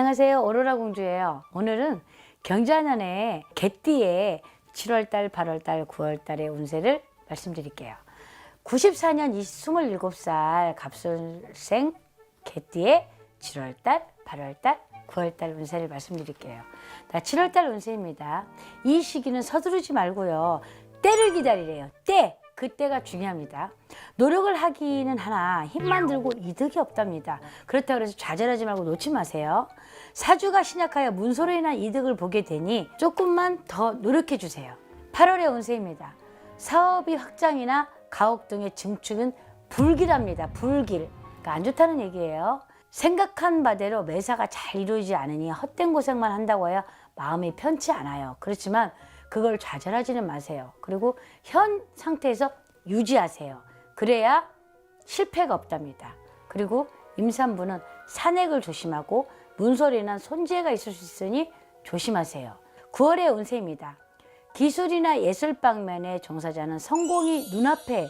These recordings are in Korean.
안녕하세요. 오로라 공주예요. 오늘은 경자년의 개띠의 7월달, 8월달, 9월달의 운세를 말씀드릴게요. 94년 27살 갑술생 개띠의 7월달, 8월달, 9월달 운세를 말씀드릴게요. 7월달 운세입니다. 이 시기는 서두르지 말고요. 때를 기다리래요. 때! 그때가 중요합니다. 노력을 하기는 하나 힘만 들고 이득이 없답니다. 그렇다고 해서 좌절하지 말고 놓지 마세요. 사주가 신약하여 문서로 인한 이득을 보게 되니 조금만 더 노력해 주세요. 8월의 운세입니다. 사업이 확장이나 가옥 등의 증축은 불길합니다. 불길. 그러니까 안 좋다는 얘기예요. 생각한 바대로 매사가 잘 이루어지지 않으니 헛된 고생만 한다고 해야 마음이 편치 않아요. 그렇지만 그걸 좌절하지는 마세요. 그리고 현 상태에서 유지하세요. 그래야 실패가 없답니다. 그리고 임산부는 산액을 조심하고 문서로 인한 손재가 있을 수 있으니 조심하세요. 9월의 운세입니다. 기술이나 예술 방면의 종사자는 성공이 눈앞에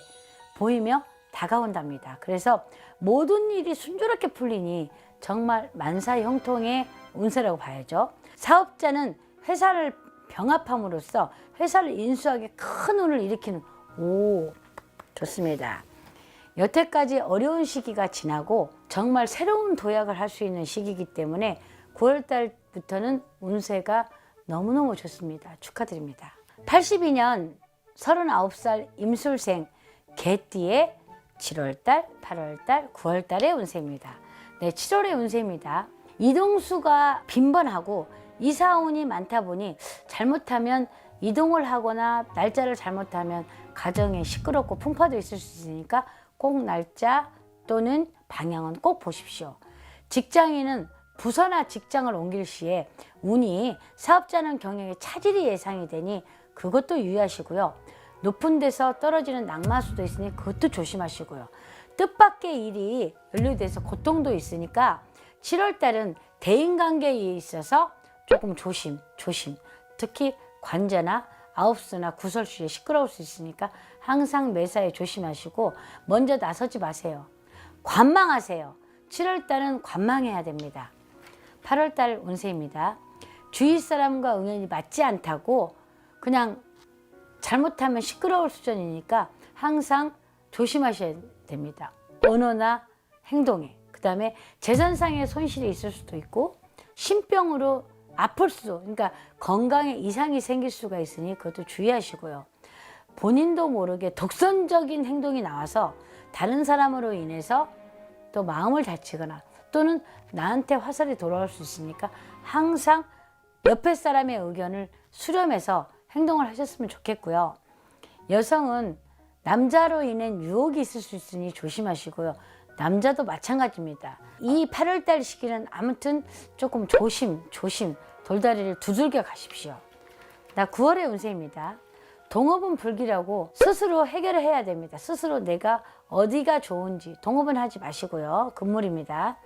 보이며 다가온답니다. 그래서 모든 일이 순조롭게 풀리니 정말 만사형통의 운세라고 봐야죠. 사업자는 회사를 병합함으로써 회사를 인수하기 큰 운을 일으키는 좋습니다. 여태까지 어려운 시기가 지나고 정말 새로운 도약을 할 수 있는 시기이기 때문에 9월달부터는 운세가 너무너무 좋습니다. 축하드립니다. 82년 39살 임술생 개띠의 7월달, 8월달, 9월달의 운세입니다. 네, 7월의 운세입니다. 이동수가 빈번하고 이사운이 많다 보니 잘못하면 이동을 하거나 날짜를 잘못하면 가정에 시끄럽고 풍파도 있을 수 있으니까 꼭 날짜 또는 방향은 꼭 보십시오. 직장인은 부서나 직장을 옮길 시에 운이 사업자는 경영에 차질이 예상이 되니 그것도 유의하시고요. 높은 데서 떨어지는 낙마수도 있으니 그것도 조심하시고요. 뜻밖의 일이 연루돼서 고통도 있으니까 7월달은 대인관계에 있어서 조금 조심. 특히 관자나 아홉수나 구설수에 시끄러울 수 있으니까 항상 매사에 조심하시고 먼저 나서지 마세요. 관망하세요. 7월달은 관망해야 됩니다. 8월달 운세입니다. 주위 사람과 의견이 맞지 않다고 그냥 잘못하면 시끄러울 수준이니까 항상 조심하셔야 됩니다. 언어나 행동에. 그 다음에 재산상의 손실이 있을 수도 있고 신병으로 아플 수도, 그러니까 건강에 이상이 생길 수가 있으니 그것도 주의하시고요. 본인도 모르게 독선적인 행동이 나와서 다른 사람으로 인해서 또 마음을 다치거나 또는 나한테 화살이 돌아올 수 있으니까 항상 옆에 사람의 의견을 수렴해서 행동을 하셨으면 좋겠고요. 여성은 남자로 인한 유혹이 있을 수 있으니 조심하시고요. 남자도 마찬가지입니다. 이 8월달 시기는 아무튼 조금 조심 돌다리를 두들겨 가십시오. 9월의 운세입니다. 동업은 불길하고 스스로 해결을 해야 됩니다. 스스로 내가 어디가 좋은지 동업은 하지 마시고요. 금물입니다.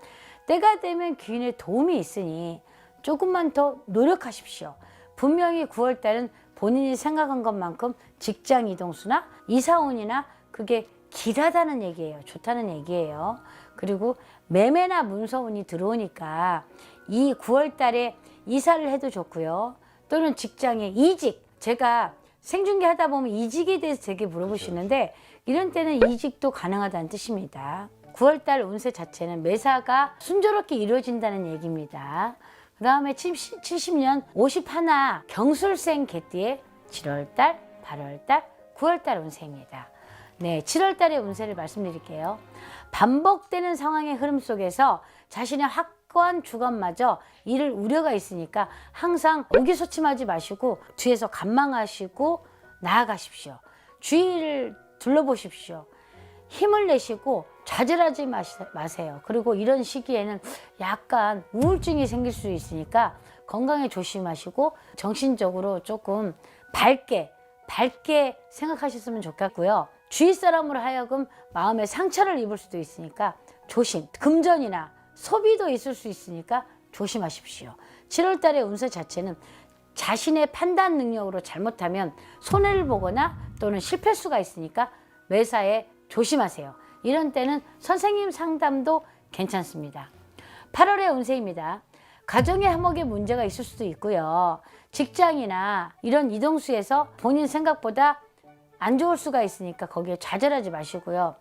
때가 되면 귀인의 도움이 있으니 조금만 더 노력하십시오. 분명히 9월달은 본인이 생각한 것만큼 직장 이동수나 이사운이나 그게 길하다는 얘기예요. 좋다는 얘기예요. 그리고 매매나 문서운이 들어오니까 이 9월달에 이사를 해도 좋고요. 또는 직장에 이직. 제가 생중계 하다 보면 이직에 대해서 되게 물어보시는데 이런 때는 이직도 가능하다는 뜻입니다. 9월달 운세 자체는 매사가 순조롭게 이루어진다는 얘기입니다. 그 다음에 70년 51 경술생 개띠의 7월달, 8월달, 9월달 운세입니다. 네, 7월달의 운세를 말씀드릴게요. 반복되는 상황의 흐름 속에서 자신의 확고한 주관마저 이를 우려가 있으니까 항상 의기소침하지 마시고 뒤에서 관망하시고 나아가십시오. 주위를 둘러보십시오. 힘을 내시고 좌절하지 마세요. 그리고 이런 시기에는 약간 우울증이 생길 수 있으니까 건강에 조심하시고 정신적으로 조금 밝게 생각하셨으면 좋겠고요. 주위 사람으로 하여금 마음에 상처를 입을 수도 있으니까 조심. 금전이나 소비도 있을 수 있으니까 조심하십시오. 7월달의 운세 자체는 자신의 판단 능력으로 잘못하면 손해를 보거나 또는 실패수가 있으니까 매사에 조심하세요. 이런 때는 선생님 상담도 괜찮습니다. 8월의 운세입니다. 가정의 화목에 문제가 있을 수도 있고요. 직장이나 이런 이동수에서 본인 생각보다 안 좋을 수가 있으니까 거기에 좌절하지 마시고요.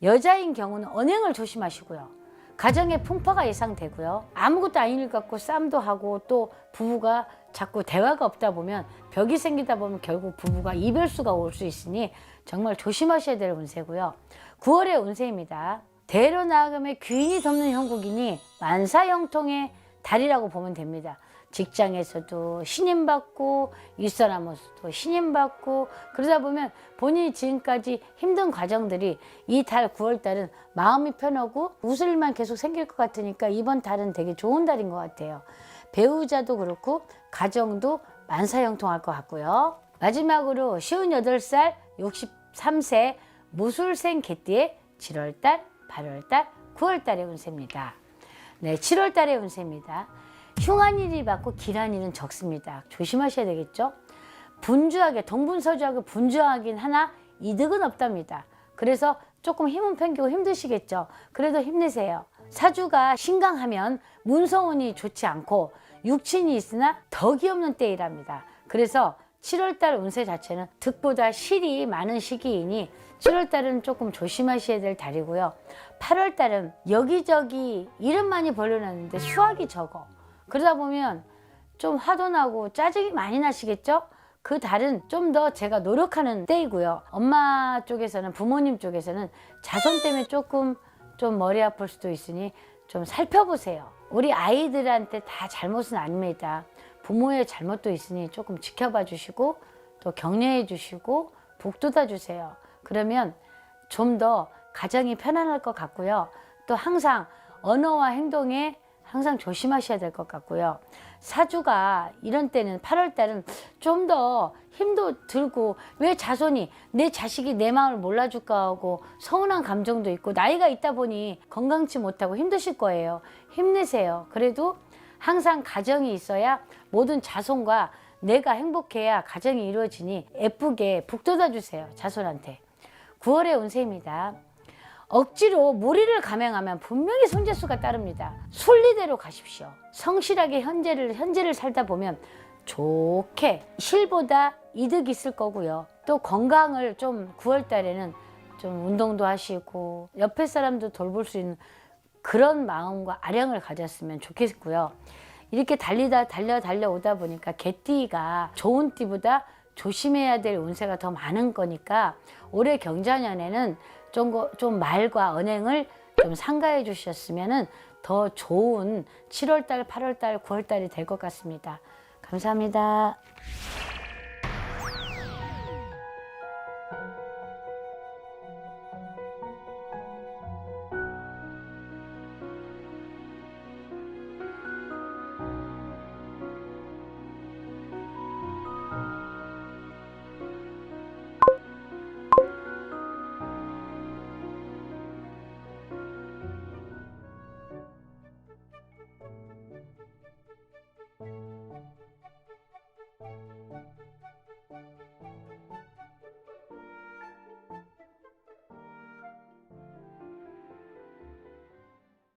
여자인 경우는 언행을 조심하시고요. 가정의 풍파가 예상되고요. 아무것도 아닌 일 같고 싸움도 하고 또 부부가 자꾸 대화가 없다 보면 벽이 생기다 보면 결국 부부가 이별수가 올 수 있으니 정말 조심하셔야 될 운세고요. 9월의 운세입니다. 대로 나아감에 귀인이 돕는 형국이니 만사형통의 달이라고 보면 됩니다. 직장에서도 신임받고 윗사람으로서도 신임받고 그러다 보면 본인이 지금까지 힘든 과정들이 이 달 9월 달은 마음이 편하고 웃을 일만 계속 생길 것 같으니까 이번 달은 되게 좋은 달인 것 같아요. 배우자도 그렇고 가정도 만사형통할 것 같고요. 마지막으로 58살 63세 무술생 개띠의 7월달, 8월달, 9월달의 운세입니다. 네, 7월달의 운세입니다. 흉한 일이 많고 길한 일은 적습니다. 조심하셔야 되겠죠. 분주하게 동분서주하게 분주하긴 하나 이득은 없답니다. 그래서 조금 힘은 팽기고 힘드시겠죠. 그래도 힘내세요. 사주가 신강하면 문서운이 좋지 않고 육친이 있으나 덕이 없는 때이랍니다. 그래서 7월달 운세 자체는 득보다 실이 많은 시기이니 7월달은 조금 조심하셔야 될 달이고요. 8월달은 여기저기 일은 많이 벌려놨는데 수확이 적어. 그러다 보면 좀 화도 나고 짜증이 많이 나시겠죠? 그 달은 좀 더 제가 노력하는 때이고요. 엄마 쪽에서는 부모님 쪽에서는 자손 때문에 조금 좀 머리 아플 수도 있으니 좀 살펴보세요. 우리 아이들한테 다 잘못은 아닙니다. 부모의 잘못도 있으니 조금 지켜봐 주시고 또 격려해 주시고 북돋아 주세요. 그러면 좀 더 가정이 편안할 것 같고요. 또 항상 언어와 행동에 항상 조심하셔야 될 것 같고요. 사주가 이런 때는 8월 달은 좀 더 힘도 들고 왜 자손이 내 자식이 내 마음을 몰라줄까 하고 서운한 감정도 있고 나이가 있다 보니 건강치 못하고 힘드실 거예요. 힘내세요. 그래도 항상 가정이 있어야 모든 자손과 내가 행복해야 가정이 이루어지니 예쁘게 북돋아 주세요. 자손한테. 9월의 운세입니다. 억지로 무리를 감행하면 분명히 손재수가 따릅니다. 순리대로 가십시오. 성실하게 현재를 살다 보면 좋게 실보다 이득이 있을 거고요. 또 건강을 좀 9월 달에는 좀 운동도 하시고 옆에 사람도 돌볼 수 있는 그런 마음과 아량을 가졌으면 좋겠고요. 이렇게 달려오다 보니까 개띠가 좋은 띠보다 조심해야 될 운세가 더 많은 거니까 올해 경자년에는 좀 말과 언행을 좀 삼가해 주셨으면 더 좋은 7월달, 8월달, 9월달이 될 것 같습니다. 감사합니다.